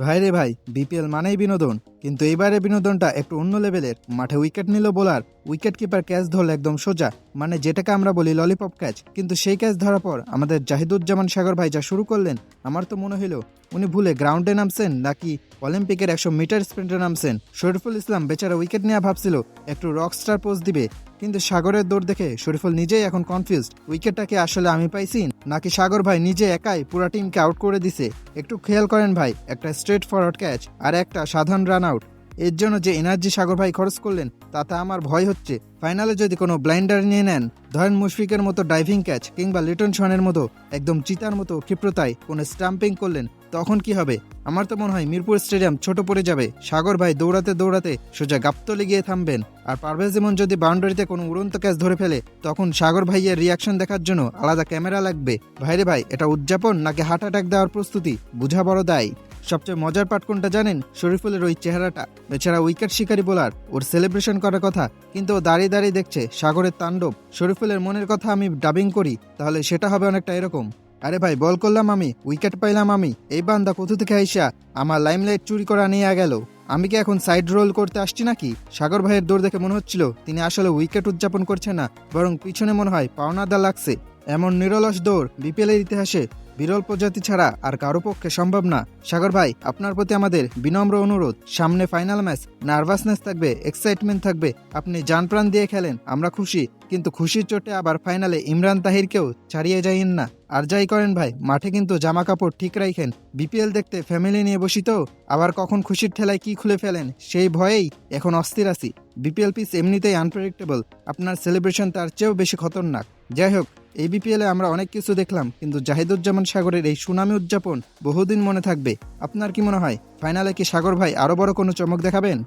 ভাই রে ভাই, বিপিএল মানেই বিনোদন, কিন্তু এবারে বিনোদনটা একটু অন্য লেভেলের। মাঠে উইকেট নিল বোলার, উইকেট কিপার ক্যাচ ধরল একদম সোজা, মানে যেটাকে আমরা বলি ললিপপ ক্যাচ। কিন্তু সেই ক্যাচ ধরার পর আমাদের জাহিদুজ্জামান সাগর ভাই যা শুরু করলেন, আমার তো মনে হলো উনি ভুলে গ্রাউন্ডে নামছেন নাকি অলিম্পিকের 100 মিটার স্প্রিন্টে নামছেন। শরীফুল ইসলাম বেচারা উইকেট নেওয়া ভাবছিল একটু রকস্টার পোজ দিবে, কিন্তু সাগরের দৌড় দেখে শরীফুল নিজেই এখন কনফিউজড, উইকেটটাকে আসলে আমি পাইছি নাকি সাগর ভাই নিজে একাই পুরা টিমকে আউট করে দিছে। একটু খেয়াল করেন ভাই, একটা স্ট্রেট ফরওয়ার্ড ক্যাচ আর একটা সাধারণ রান আউট, এর জন্য যে এনার্জি সাগর ভাই খরচ করলেন তাতে আমার ভয় হচ্ছে ফাইনালে যদি কোনো ব্লাইন্ডার নিয়ে নেন, ধরেন মুশফিকের মতো ডাইভিং ক্যাচ কিংবা লিটন শনের মতো একদম চিতার মতো ক্ষিপ্রতায় কোনো স্টাম্পিং করলেন, তখন কি হবে? আমার তো মনে হয় মিরপুর স্টেডিয়াম ছোট পড়ে যাবে। সাগর ভাই দৌড়াতে দৌড়াতে সোজা গাপ্তলে গিয়ে থামবেন, আর পারভেজ ইমন যদি বাউন্ডারিতে কোনো উড়ন্ত ক্যাচ ধরে ফেলে, তখন সাগর ভাইয়ের রিয়াকশন দেখার জন্য আলাদা ক্যামেরা লাগবে। ভাইরে ভাই, এটা উদযাপন নাকি হার্ট অ্যাটাক দেওয়ার প্রস্তুতি, বুঝা বড় দায়। সবচেয়ে মজার পার্ট কোনটা জানেন? শরীফুলের ওই চেহারাটা। বেচারা উইকেট শিকারী বোলার, ওর সেলিব্রেশন করার কথা, কিন্তু ও দাঁড়িয়ে দাঁড়িয়ে দেখছে সাগরের তাণ্ডব। শরীফুলের মনের কথা আমি ডাবিং করি, তাহলে সেটা হবে অনেকটা এরকম: আরে ভাই, বল করলাম আমি, উইকেট পাইলাম আমি, এই বান্দা কোথা থেকে আইসা আমার লাইমলাইট চুরি করা নিয়ে গেল। আমি কি এখন সাইড রোল করতে আসছি নাকি? সাগর ভাইয়ের দৌড় দেখে মনে হচ্ছিল তিনি আসলে উইকেট উদযাপন করছেন না, বরং পিছনে মনে হয় পাওনাদা লাগছে। এমন নিরলস দৌড় বিপিএল এর ইতিহাসে বিরল প্রজাতি ছাড়া আর কারো পক্ষে সম্ভব না। সাগর ভাই, আপনার প্রতি আমাদের বিনম্র অনুরোধ, সামনে ফাইনাল ম্যাচ, নার্ভাসনেস থাকবে, এক্সাইটমেন্ট থাকবে, আপনি জান প্রাণ দিয়ে খেলেন, আমরা খুশি, কিন্তু খুশির চোটে আবার ফাইনালে ইমরান তাহিরকেও ছাড়িয়ে যাইয়েন না। আর যাই করেন ভাই, মাঠে কিন্তু জামা কাপড় ঠিক রাখেন। বিপিএল দেখতে ফ্যামিলি নিয়ে বসি তো, আবার কখন খুশির ঠেলায় কি খুলে ফেলেন সেই ভয়েই এখন অস্থির আছি। বিপিএল পিচ এমনিতেই আনপ্রেডিক্টেবল, আপনার সেলিব্রেশন তার চেয়েও বেশি খতরনাক। যাই হোক, এই বিপিএলে আমরা অনেক কিছু দেখলাম, কিন্তু জাহিদুজ্জামান সাগরের এই সুনামি উদযাপন বহুদিন মনে থাকবে। আপনার কি মনে হয়, ফাইনালে কি সাগর ভাই আরো বড় কোনো চমক দেখাবেন?